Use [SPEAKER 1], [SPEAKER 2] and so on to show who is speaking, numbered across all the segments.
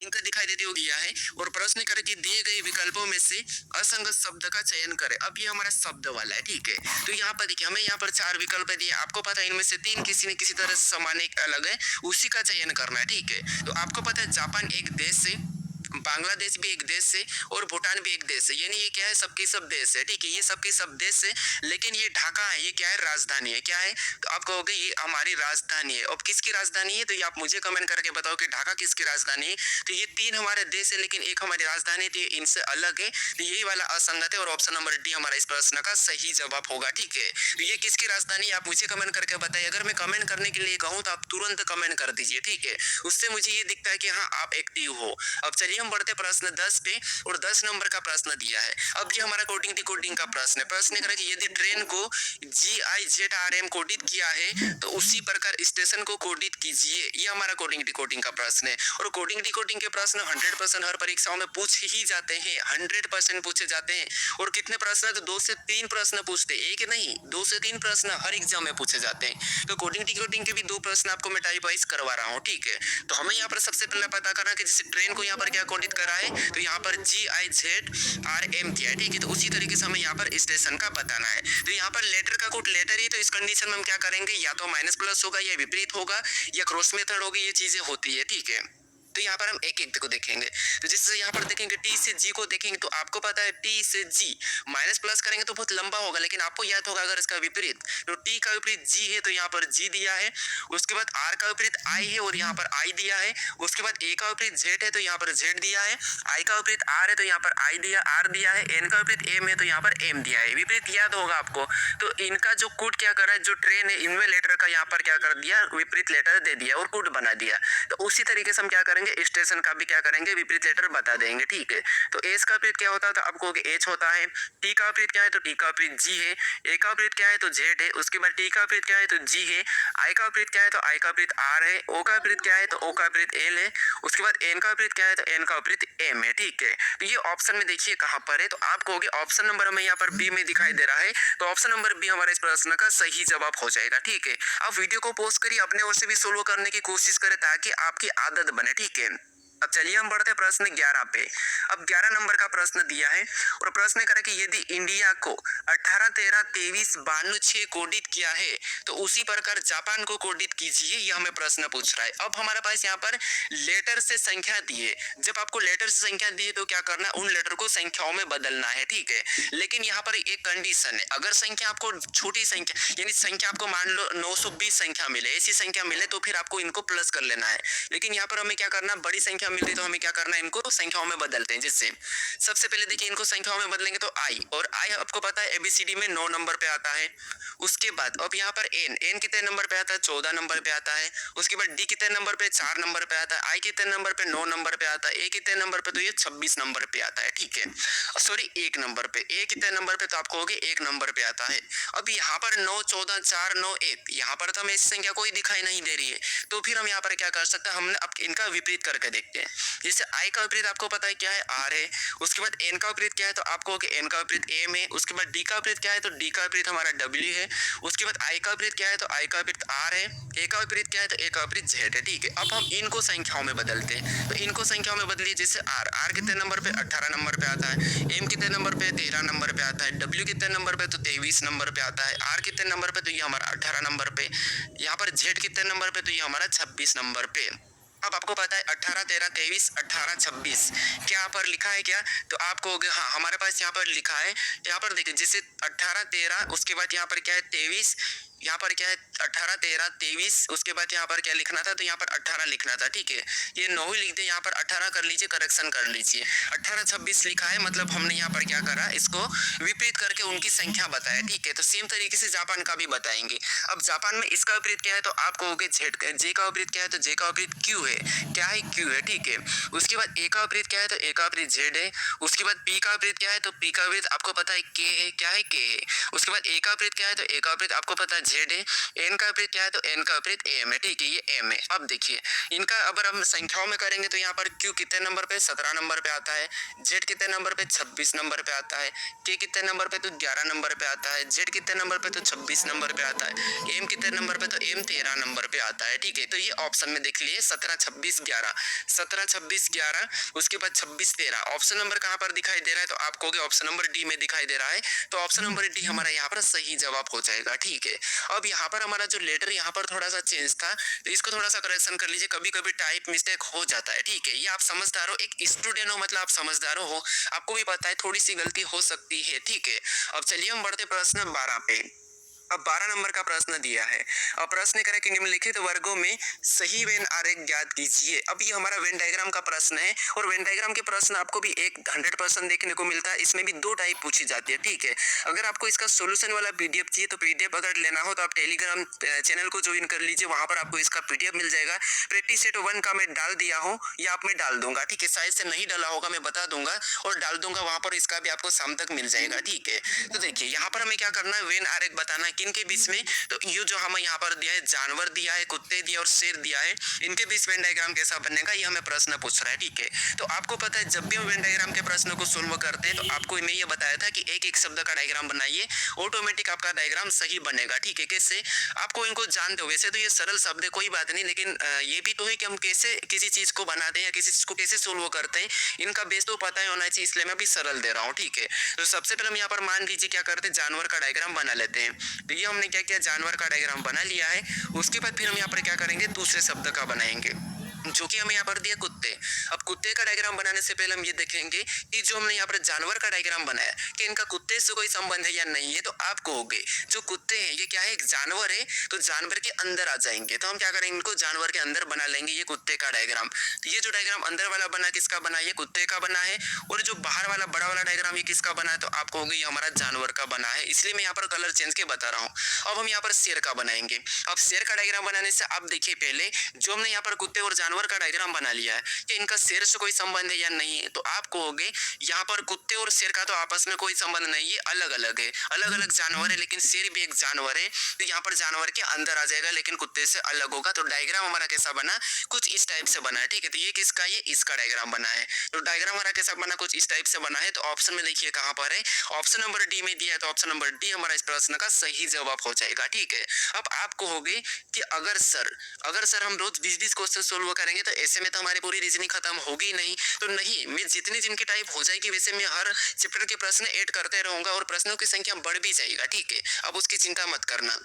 [SPEAKER 1] इनका दिखाई देते हुए दिया है और प्रश्न करे कि दिए गए विकल्पों में से असंगत शब्द का चयन करें। अब ये हमारा शब्द वाला है, ठीक है। तो यहाँ पर देखिए हमें यहाँ पर 4 विकल्प दिए, आपको पता है इनमें से 3 किसी न किसी तरह से समान एक अलग है, उसी का चयन करना है, ठीक है। तो आपको पता है जापान एक देश है, बांग्लादेश भी एक देश है और भूटान भी एक देश है, यानी ये क्या है, सबकी सब देश है, ठीक है। ये सबकी सब देश है, लेकिन ये ढाका है, ये क्या है, राजधानी है, क्या है। तो आप कहोगे ये हमारी राजधानी है। अब किसकी राजधानी है, तो ये आप मुझे कमेंट करके बताओ कि ढाका किसकी राजधानी है। तो ये 3 हमारे देश है, लेकिन एक हमारी राजधानी है, तो ये इनसे अलग है। तो यही वाला असंगत है और ऑप्शन नंबर डी हमारा इस प्रश्न का सही जवाब होगा, ठीक है। तो ये किसकी राजधानी है आप मुझे कमेंट करके बताइए। अगर मैं कमेंट करने के लिए कहूँ तो आप तुरंत कमेंट कर दीजिए, ठीक है। उससे मुझे ये दिखता है कि हाँ आप एक्टिव हो। अब चलिए हम बढ़ते प्रश्न 10 पे और 10 नंबर का प्रश्न दिया है। अब ये हमारा कोडिंग डिकोडिंग का प्रश्न है। प्रश्न करें कि यदि ट्रेन को GIZRM कोडित किया है तो उसी प्रकार स्टेशन को कोडित कीजिए। ये हमारा कोडिंग डिकोडिंग का प्रश्न है। और कोडिंग डिकोडिंग के प्रश्न 100% हर परीक्षाओं में पूछ ही जाते हैं, 100% पूछे जाते हैं। और कितने प्रश्न है, तो 2 से 3 प्रश्न पूछते हैं, एक नहीं 2 से 3 प्रश्न हर एग्जाम में पूछे जाते हैं। तो कोडिंग डिकोडिंग के भी 2 प्रश्न आपको मैं टाइप वाइज करवा रहा हूँ, ठीक है। तो हमें यहाँ पर सबसे पहले पता करना कि जैसे ट्रेन को यहाँ पर क्या कोडित करा है, तो यहाँ पर GIZRM किया है, ठीक है। तो उसी तरीके से हमें यहाँ पर स्टेशन का बताना है। तो यहाँ पर लेटर का कोड लेटर ही, तो इस कंडीशन में हम क्या करेंगे, या तो माइनस प्लस होगा या विपरीत होगा या क्रॉस मेथड होगी, ये चीजें होती है, ठीक है। तो यहाँ पर हम एक एक को देखेंगे। तो जिससे यहाँ पर देखेंगे T से G को देखेंगे, तो आपको पता है T से G माइनस प्लस करेंगे तो बहुत लंबा होगा, लेकिन आपको याद होगा अगर इसका विपरीत, तो T का विपरीत G है तो यहाँ पर G दिया है। उसके बाद R का विपरीत I है और यहाँ पर I दिया है। उसके बाद A का विपरीत Z है तो यहाँ पर Z दिया है। I का विपरीत R है तो यहाँ पर I दिया R दिया है। N का विपरीत M है तो यहाँ पर M दिया है। विपरीत याद होगा आपको। तो इनका जो कोड क्या कर रहा है, जो ट्रेन है इनमें लेटर का यहाँ पर क्या कर दिया, विपरीत लेटर दे दिया और कोड बना दिया। तो उसी तरीके से हम क्या करेंगे, स्टेशन का भी क्या करेंगे, विपरीत लेटर बता देंगे, ठीक है। तो एस का विपरीत क्या होता है, तो आप कहोगे एच होता है। टी का विपरीत क्या है, तो टी का विपरीत जी है। ए का विपरीत क्या है, तो जेड है। उसके बाद टी का विपरीत क्या है, तो जी है। आई का विपरीत क्या है, तो आई का विपरीत आर है। ओ का विपरीत क्या है, तो ओ का विपरीत एल है। उसके बाद एन का विपरीत क्या है, तो एन का विपरीत एम है, ठीक है। तो ये ऑप्शन में देखिए कहां पर है, तो आप कहोगे ऑप्शन नंबर हमें यहाँ पर बी में दिखाई दे रहा है, तो ऑप्शन नंबर बी हमारे इस प्रश्न का सही जवाब हो जाएगा, ठीक है। आप वीडियो को पॉज करिए, अपने ओर से भी सोल्व करने की कोशिश करें ताकि आपकी आदत बने, ठीक है। अब चलिए हम बढ़ते हैं प्रश्न 11 पे। अब 11 नंबर का प्रश्न दिया है और प्रश्न करें कि यदि इंडिया को 18 13 23 92 6 कोडित किया है तो उसी प्रकार जापान को कोडित कीजिए। यह हमें प्रश्न पूछ रहा है। अब हमारे पास यहाँ पर लेटर से संख्या दी है। जब आपको लेटर से संख्या दी है तो क्या करना है, उन लेटर को संख्याओं में बदलना है, ठीक है। लेकिन यहाँ पर एक कंडीशन है, अगर संख्या आपको छोटी संख्या यानी संख्या आपको मान लो 920 संख्या मिले, ऐसी संख्या मिले तो फिर आपको इनको प्लस कर लेना है। लेकिन यहाँ पर हमें क्या करना, बड़ी संख्या मिल रही तो हमें क्या करना है, इनको संख्याओं में बदलते हैं। जिससे सबसे पहले देखिए इनको संख्याओं में बदलेंगे तो आई, और आई आपको पता है एबीसीडी में 9 नंबर पे आता है। उसके बाद अब यहाँ पर एन, एन कितने नंबर पे आता है, 14 नंबर पे आता है। उसके बाद डी कितने नंबर पे, 4 नंबर पे आता है। आई कितने नंबर पे, 9 नंबर पे आता है। ए कितने नंबर पे, तो ये 26 नंबर पे आता है, ठीक है। सॉरी 1 नंबर पे। ए कितने नंबर पे, तो आप कहोगे 1 नंबर पे आता है। अब यहाँ पर 9 14 4 9 1, यहाँ पर तो हमें ऐसी संख्या कोई दिखाई नहीं दे रही है, तो फिर हम यहाँ पर क्या कर सकते हैं, हमने अब इनका विपरीत करके देखते हैं। जैसे आई का विपरीत आपको पता है क्या है, आर है। उसके बाद एन का विपरीत क्या है, तो आपको एन का विपरीत एम है। उसके बाद डी का विपरीत क्या है, तो डी का विपरीत हमारा डब्ल्यू है। उसके बाद आई का विपरीत क्या है, तो आई का विपरीत आर है। ए का विपरीत क्या है, तो ए का विपरीत जेड है, ठीक है। अब हम इनको संख्याओं में बदलते हैं, तो इनको संख्याओं में बदलिए। जैसे आर, आर कितने नंबर पे, 18 नंबर पे आता है। एम कितने नंबर पे, 13 नंबर पे आता है। डब्ल्यू कितने नंबर पे, तो 23 नंबर पे आता है। आर कितने नंबर पे, तो ये हमारा 18 नंबर पे। यहाँ पर जेड कितने नंबर पे, तो ये हमारा 26 नंबर पे। अब आपको पता है 18 13 23 18 26 क्या यहाँ पर लिखा है क्या, तो आप कहोगे हाँ हमारे पास यहाँ पर लिखा है। यहाँ पर देखिए जैसे 18 13, उसके बाद यहाँ पर क्या है 23, यहाँ पर क्या है 18 13 23, उसके बाद यहाँ पर क्या लिखना था, तो यहाँ पर 18 लिखना था, ठीक है। ये 9 ही लिख दे, यहाँ पर 18 कर लीजिए, करेक्शन कर लीजिए। 18 26 लिखा है, मतलब हमने यहाँ पर क्या करा, इसको विपरीत करके उनकी संख्या बताया, ठीक है। तो सेम तरीके से जापान का भी बताएंगे। अब जापान में इसका विपरीत क्या है, तो आप कहोगे जेड, जे का विपरीत क्या है, तो जे का विपरीत क्यू है, क्या है क्यू है, ठीक है। उसके बाद ए का विपरीत क्या है, तो ए का विपरीत जेड है। उसके बाद पी का विपरीत क्या है, तो पी का विपरीत आपको पता है के है, क्या है के है। उसके बाद ए का विपरीत क्या है, तो ए का विपरीत आपको पता है जेड है, एन का विपरीत क्या है तो एन का विपरीत एम है, ठीक है, ये एम है। अब देखिए इनका अगर हम संख्याओं में करेंगे तो यहाँ पर क्यू कितने नंबर पे 17 नंबर पे आता है, जेड कितने नंबर पे 26 नंबर पे आता है, के कितने नंबर पे तो 11 नंबर पे आता है, जेड कितने नंबर पे तो 26 नंबर पे आता है, एम कितने नंबर पे तो एम 13 नंबर पे आता है, ठीक है। तो ये ऑप्शन में देख लिए 17 26 11, 17 26 11, उसके बाद 26 13। ऑप्शन नंबर कहाँ पर दिखाई दे रहा है तो आप कहोगे ऑप्शन नंबर डी में दिखाई दे रहा है, तो ऑप्शन नंबर डी हमारा यहाँ पर सही जवाब हो जाएगा, ठीक है। अब यहाँ पर हमारा जो लेटर यहाँ पर थोड़ा सा चेंज था, तो इसको थोड़ा सा करेक्शन कर लीजिए, कभी कभी टाइप मिस्टेक हो जाता है, ठीक है। ये आप समझदार हो, एक स्टूडेंट हो मतलब आप समझदार हो, आपको भी पता है थोड़ी सी गलती हो सकती है, ठीक है। अब चलिए हम बढ़ते प्रश्न 12 पे। अब 12 नंबर का प्रश्न दिया है। अब प्रश्न करें कि निम्नलिखित वर्गों में सही वेन आरेख ज्ञात कीजिए। अब ये हमारा वेन डायग्राम का प्रश्न है, और वेन डायग्राम के प्रश्न आपको भी 100% देखने को मिलता है। इसमें भी 2 टाइप पूछी जाती है, ठीक है। अगर आपको इसका सोल्यूशन वाला पीडीएफ चाहिए तो पीडीएफ अगर लेना हो तो आप टेलीग्राम चैनल को ज्वाइन कर लीजिए, वहां पर आपको इसका पीडीएफ मिल जाएगा। प्रैक्टिस सेट 1 का मैं डाल दिया हूँ, या आप में डाल दूंगा, ठीक है। शायद से नहीं डाला होगा, मैं बता दूंगा और डाल दूंगा वहां पर, इसका भी आपको शाम तक मिल जाएगा, ठीक है। तो देखिए यहाँ पर हमें क्या करना है, वेन आरेख बताना है किन के बीच में, तो ये जो हमें यहाँ पर दिया है, जानवर दिया है, कुत्ते दिया और शेर दिया है, इनके बीच वेन डायग्राम कैसा बनेगा ये हमें प्रश्न पूछ रहा है, ठीक है। तो आपको पता है जब भी हम वेन डायग्राम के प्रश्न को सोल्व करते हैं तो आपको मैं ये बताया था कि एक एक शब्द का डायग्राम बनाइए, ऑटोमेटिक आपका डायग्राम सही बनेगा, ठीक है। कैसे आपको इनको जानते हो, वैसे तो ये सरल शब्द है कोई बात नहीं, लेकिन ये भी तो है कि हम कैसे किसी चीज को बनाते हैं या किसी चीज को कैसे सोल्व करते हैं, इनका बेस तो पता ही होना चाहिए, इसलिए मैं भी सरल दे रहा हूँ, ठीक है। तो सबसे पहले हम यहाँ पर मान लीजिए क्या करते हैं, जानवर का डायग्राम बना लेते हैं। तो ये हमने क्या किया, जानवर का डायग्राम बना लिया है। उसके बाद फिर हम यहाँ पर क्या करेंगे, दूसरे शब्द का बनाएंगे, जो कि हमें यहाँ पर दिया कुत्ते। अब कुत्ते का डायग्राम बनाने से पहले हम ये देखेंगे कि जो हमने यहाँ पर जानवर का डायग्राम बनाया कि इनका कुत्ते से कोई संबंध है या नहीं है। तो आप कहोगे जो कुत्ते हैं ये क्या है, एक जानवर है, तो जानवर के अंदर आ जाएंगे, तो हम क्या करेंगे, इनको जानवर के अंदर बना लेंगे, ये कुत्ते का डायग्राम। तो ये जो डायग्राम अंदर वाला बना किसका बना, ये कुत्ते का बना है, और जो बाहर वाला बड़ा वाला डायग्राम ये किसका बना है, तो आप कहोगे ये हमारा जानवर का बना है, इसलिए मैं यहाँ पर कलर चेंज के बता रहा हूँ। अब हम यहाँ पर शेर का बनाएंगे। अब शेर का डायग्राम बनाने से आप देखिए पहले जो हमने यहाँ पर कुत्ते और जानवर का डायग्राम बना लिया है कि इनका शेर से कोई संबंध है या नहीं है, तो आप कहोगे यहाँ पर कुत्ते और शेर का तो आपस में कोई संबंध नहीं है, अलग अलग है, अलग अलग जानवर है, लेकिन शेर भी एक जानवर है, तो यहाँ पर जानवर के अंदर आ जाएगा लेकिन कुत्ते से अलग होगा। तो डायग्राम हमारा कैसा बना, कुछ इस टाइप से बना है, ठीक है। तो ये किसका, ये इसका डायग्राम बना है। तो डायग्राम हमारा कैसा बना, कुछ इस टाइप से बना है। तो ऑप्शन में देखिए कहाँ पर है, ऑप्शन नंबर डी में दिया है, तो ऑप्शन नंबर डी हमारा इस प्रश्न का सही जवाब हो जाएगा, ठीक है। अब आप कहोगे कि अगर सर हम रोज 20-20 क्वेश्चन सोल्व करेंगे तो ऐसे में तो हमारी पूरी रीजनिंग खत्म होगी नहीं। तो नहीं, मैं जितनी जिनकी टाइप हो जाएगी वैसे मैं हर चैप्टर के प्रश्न ऐड करते रहूंगा और प्रश्नों की संख्या बढ़ भी जाएगा, ठीक है। अब उसकी चिंता मत करना।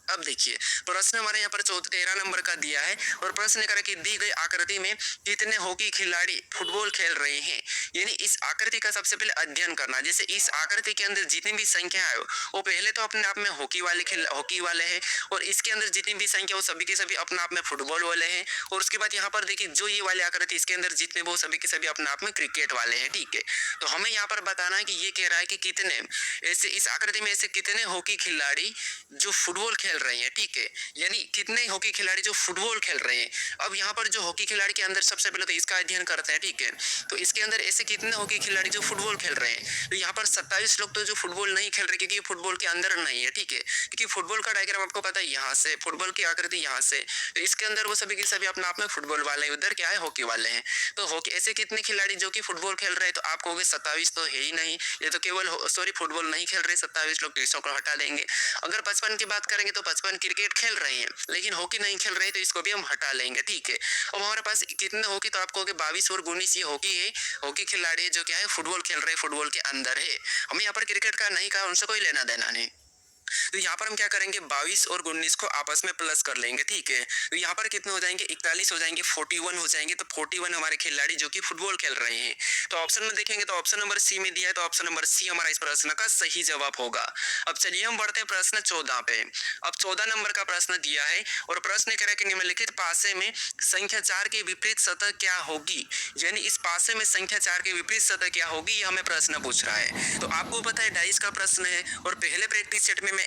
[SPEAKER 1] अब देखिए प्रश्न हमारे यहाँ पर 13 नंबर का दिया है, और प्रश्न करें कि दी गई आकृति में कितने हॉकी खिलाड़ी फुटबॉल खेल रहे हैं। यानी इस आकृति का सबसे पहले अध्ययन करना, जैसे इस आकृति के अंदर जितनी भी संख्या है वो पहले तो अपने आप में हॉकी वाले हैं, और इसके अंदर जितनी भी संख्या वो सभी के सभी अपने आप में फुटबॉल वाले हैं, और उसके बाद यहाँ पर देखिए जो ये वाली आकृति इसके अंदर जितने वो सभी के सभी अपने आप में क्रिकेट वाले हैं, ठीक है। तो हमें यहाँ पर बताना है कि ये कह रहा है कि कितने ऐसे इस आकृति में ऐसे कितने हॉकी खिलाड़ी जो फुटबॉल खेल रहे हैं, ठीक है। यानी कितने हॉकी खिलाड़ी जो फुटबॉल खेल रहे हैं। अब यहाँ पर जो हॉकी खिलाड़ी के अंदर सबसे पहले तो इसका अध्ययन करते हैं, ठीक है। तो इसके अंदर ऐसे कितने हॉकी खिलाड़ी जो फुटबॉल खेल रहे हैं, तो यहाँ पर 27 लोग तो जो फुटबॉल नहीं खेल रहे, क्योंकि फुटबॉल के अंदर नहीं है, ठीक है। क्योंकि फुटबॉल का डायग्राम आपको पता है यहाँ से, फुटबॉल की आकृति यहाँ से, तो इसके अंदर वो सभी के सभी अपने आप में फुटबॉल वाले हैं, उधर क्या है हॉकी वाले हैं। तो हॉकी ऐसे कितने खिलाड़ी जो कि फुटबॉल खेल रहे हैं, तो आप कहोगे 27 तो है ही नहीं, ये तो केवल फुटबॉल नहीं खेल रहे 27 लोग, तो इसको हटा देंगे। अगर 55 की बात करेंगे तो 55 क्रिकेट खेल रहे हैं लेकिन हॉकी नहीं खेल रहे, तो इसको भी हम हटा लेंगे, ठीक है। अब हमारे पास कितने हॉकी, तो आप कहोगे 22 और 19 ये हॉकी है, हॉकी खिलाड़ी जो क्या है फुटबॉल खेल रहे हैं, फुटबॉल के अंदर है। हमें यहाँ पर क्रिकेट का नहीं कहा, उनसे कोई लेना देना नहीं। तो यहाँ पर हम क्या करेंगे, 22 और 19 को आपस में प्लस कर लेंगे, ठीक है। तो यहाँ पर कितने हो जाएंगे, 41 हो जाएंगे, 41 हो जाएंगे। तो 41 हमारे खिलाड़ी जो कि फुटबॉल खेल रहे हैं। तो ऑप्शन में देखेंगे तो ऑप्शन नंबर सी में दिया है, तो ऑप्शन नंबर सी हमारा इस प्रश्न का सही जवाब होगा। अब चलिए हम बढ़ते हैं प्रश्न 14 पे। अब 14 नंबर का प्रश्न दिया है, और प्रश्न कह रहा है कि निम्नलिखित पासे में संख्या 4 के विपरीत सतह क्या होगी। यानी इस पासे में संख्या 4 के विपरीत सतह क्या होगी, ये हमें प्रश्न पूछ रहा है। तो आपको पता है डाइस का प्रश्न है, और पहले प्रैक्टिस सेट में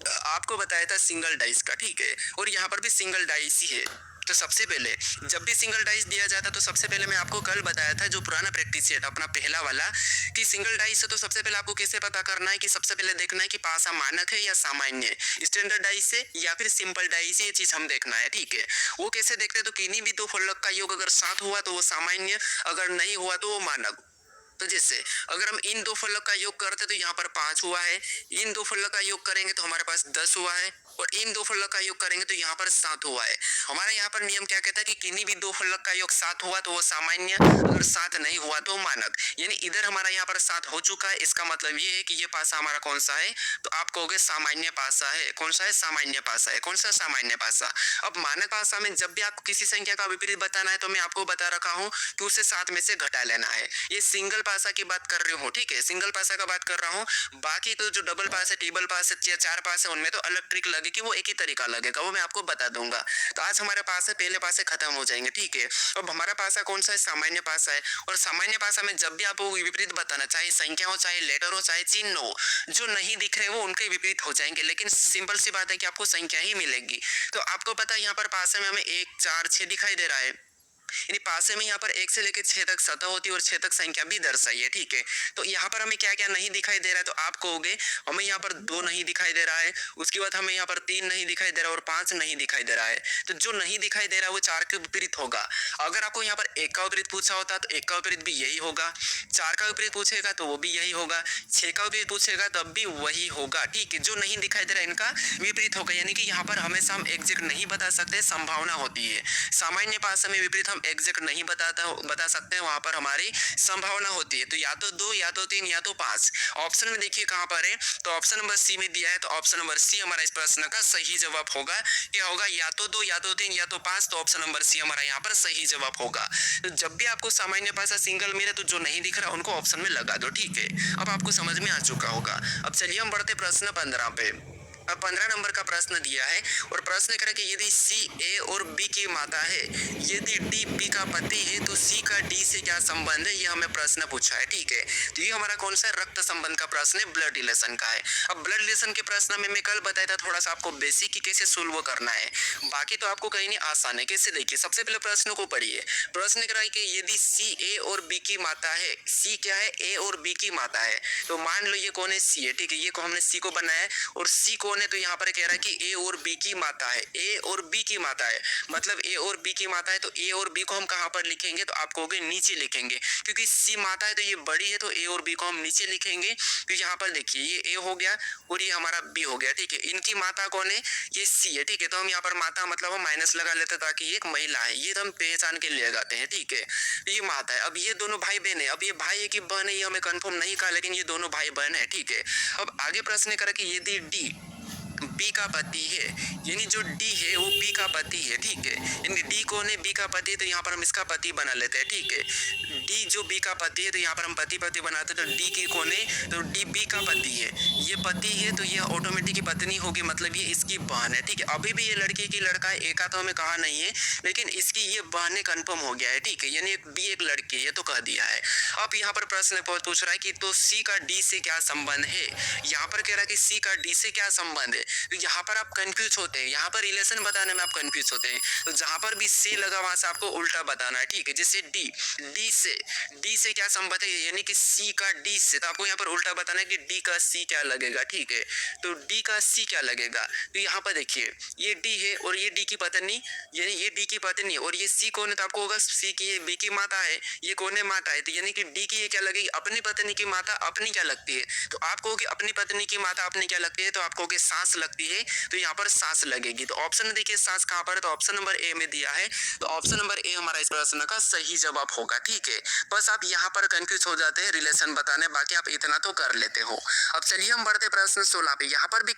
[SPEAKER 1] आपको बताया था सिंगल डाइस का, ठीक है। और यहाँ पर भी सिंगल डाइस ही है। तो सबसे पहले जब भी सिंगल डाइस दिया जाता तो सबसे पहले मैं आपको कल बताया था जो पुराना प्रैक्टिस सेट अपना पहला वाला कि सिंगल डाइस है तो सबसे पहले आपको कैसे पता करना है कि सबसे पहले देखना है कि पासा मानक है या सामान्य स्टैंडर्ड डाइस है या फिर सिंपल डाइस है, ये चीज हम देखना है। ठीक है, वो कैसे देखते हैं तो किन्हीं भी दो फलक का योग अगर 7 हुआ तो वो सामान्य, अगर नहीं हुआ तो वो मानक। तो जैसे अगर हम इन दो फलक का योग करते तो यहाँ पर 5 हुआ है, इन दो फलक का योग करेंगे तो हमारे पास 10 हुआ है, और इन दो फलक का योग करेंगे तो यहाँ पर 7 हुआ है। हमारा यहाँ पर नियम क्या कहता है कि किन्हीं भी दो फलक का योग 7 हुआ तो वो सामान्य, अगर 7 नहीं हुआ तो मानक। यानी इधर हमारा यहाँ पर 7 हो चुका है, इसका मतलब ये है कि ये पासा हमारा कौन सा है, तो आप कहोगे सामान्य पासा है। कौन सा है? सामान्य पासा है। कौन सा? सामान्य पासा। अब मानक पासा में जब भी आपको किसी संख्या का विपरीत बताना है तो मैं आपको बता रखा हूँ कि उसे 7 में से घटा लेना है। ये सिंगल पासा की बात कर रही हूँ, ठीक है, सिंगल पासा का बात कर रहा हूँ। बाकी तो जो डबल पास है, टेबल पास है, 4 पास है, उनमें तो अलग ट्रिक लगेगी, वो एक ही तरीका लगेगा, वो मैं आपको बता दूंगा। तो आज हमारे पास है पहले पासे खत्म हो जाएंगे, ठीक है। अब हमारा पासा कौन सा है? सामान्य पासा है। और सामान्य पासा में जब भी आपको विपरीत बताना, चाहे संख्या हो, चाहे लेटर हो, चाहे चिन्ह हो, जो नहीं दिख रहे वो उनके विपरीत हो जाएंगे, लेकिन सिंपल सी बात है कि आपको संख्या ही मिलेगी। तो आपको पता है यहाँ पर पासे में हमें 1, 4, 6 दिखाई दे रहा है, यानी पासे में यहाँ पर 1 से लेकर 6 तक सतह होती है और 6 तक संख्या भी दर्शाई है, ठीक है। तो यहाँ पर हमें क्या क्या नहीं दिखाई दे रहा है, तो आप कहोगे हमें यहाँ पर 2 नहीं दिखाई दे रहा है, उसके बाद हमें यहाँ पर 3 नहीं दिखाई दे रहा है और 5 नहीं दिखाई दे रहा है। तो जो नहीं दिखाई दे रहा है वो 4 के विपरीत होगा। अगर आपको यहाँ पर 1 का विपरीत पूछा होता तो 1 का विपरीत भी यही होगा, 4 का विपरीत पूछेगा तो वो भी यही होगा, 6 का विपरीत पूछेगा तब भी वही होगा, ठीक है। जो नहीं दिखाई दे रहा है इनका विपरीत होगा, यानी कि यहाँ पर हमेशा हम एग्जैक्ट नहीं बता सकते, संभावना होती है। सामान्य पासा में विपरीत हम एग्जैक्ट नहीं बता सकते हैं, वहां पर हमारी संभावना होती है। तो या तो 2, या तो 3, या तो 5। ऑप्शन में देखिए कहां पर है, तो ऑप्शन नंबर सी में दिया है, तो ऑप्शन नंबर सी हमारा इस प्रश्न का सही जवाब होगा। क्या होगा? या तो 2, या तो 3, या तो 5। तो ऑप्शन नंबर सी हमारा यहाँ पर सही जवाब होगा। तो जब भी आपको सामान्य पासा सिंगल मिले तो जो नहीं दिख रहा उनको ऑप्शन में लगा दो, ठीक है। अब आपको समझ में आ चुका होगा। अब चलिए हम बढ़ते प्रश्न 15 पे। अब 15 नंबर का प्रश्न दिया है और प्रश्न करें कि यदि सी ए और बी की माता है, यदि डी बी का पति है तो सी का डी से क्या संबंध है, ये हमें प्रश्न पूछा है, ठीक है। तो ये हमारा कौन सा रक्त संबंध का प्रश्न है, ब्लड रिलेशन का है। अब ब्लड रिलेशन के प्रश्न में मैं कल बताया था थोड़ा सा आपको बेसिक की कैसे सोल्व करना है, बाकी तो आपको कहीं नहीं आसान है। कैसे? देखिए सबसे पहले प्रश्न को पढ़िए। प्रश्न करा कि यदि सी ए और बी की माता है, सी क्या है? ए और बी की माता है। तो मान लो ये कौन है? सी है, ठीक है। ये को हमने सी को बनाया है और सी कौन है? तो यहाँ पर कह रहा है कि ए और बी की माता है, ए और बी की माता है, मतलब ए और बी की माता है। तो ए और बी को हम कहाँ पर लिखेंगे? तो आप कहोगे नीचे लिखेंगे, क्योंकि सी माता है तो ये बड़ी है, तो ए और बी को हम नीचे लिखेंगे। तो यहाँ पर देखिए ये ए हो गया और ये हमारा बी हो गया, ठीक है। इनकी माता कौन है? ये सी है, ठीक है। तो हम यहाँ पर माता मतलब हम माइनस लगा लेते ताकि ये एक महिला है, ये तो हम पहचान के ले लगाते हैं, ठीक है। ये माता है। अब ये दोनों भाई बहन है, अब ये भाई है कि बहन है ये हमें कंफर्म नहीं कहा, लेकिन ये दोनों भाई बहन है, ठीक है। अब आगे प्रश्न करा कि यदि डी बी का पति है, यानी जो डी है वो बी का पति है, ठीक है। यानी डी कौन है? बी का पति, तो यहाँ पर हम इसका पति बना लेते हैं, ठीक है। डी जो बी का पति है तो यहाँ पर हम पति पति बनाते हैं, तो डी की कौन है? तो डी बी का पति है, ये पति है तो ये ऑटोमेटिक पत्नी होगी, मतलब ये इसकी बहन है, ठीक है। अभी भी ये लड़की की लड़का है, एक का तो हमें कहा नहीं है, लेकिन इसकी ये बहन कंफर्म हो गया है, ठीक है। यानी बी एक लड़की है, ये तो कह दिया है। अब यहाँ पर प्रश्न पूछ रहा है कि तो सी का डी से क्या संबंध है। यहाँ पर कह रहा है कि सी का डी से क्या संबंध है, तो यहाँ पर आप कंफ्यूज होते हैं, यहाँ पर रिलेशन बताने में आप कंफ्यूज होते हैं। तो जहां पर भी सी लगा वहां से आपको उल्टा बताना है, ठीक है। जैसे डी से क्या संबंध है, यानी कि सी का डी से, तो आपको यहाँ पर उल्टा बताना है कि डी का सी क्या लगेगा, ठीक है। तो डी का सी क्या लगेगा, तो यहाँ पर देखिए ये डी है और ये डी की पत्नी, यानी ये डी की पत्नी और ये सी कौन है, तो आपको होगा सी की, ये बी की माता है, ये कौन है? माता है। तो यानी कि डी की ये क्या लगेगी? अपनी पत्नी की माता अपनी क्या लगती है, तो आप कहोगे अपनी पत्नी की माता अपनी क्या लगती है, तो आप कहोगे सास लगती है, तो यहाँ पर सास लगेगी। तो ऑप्शन देखिए सास कहाँ पर है, तो ऑप्शन नंबर ए में दिया है, तो ऑप्शन नंबर ए हमारा इस प्रश्न का सही जवाब होगा, ठीक है। बस आप यहाँ पर कंफ्यूज हो जाते हैं रिलेशन बताने, बाकी आप इतना तो कर लेते हो। अब चलिए हम बढ़ते प्रश्न 16 पे। यहाँ पर भी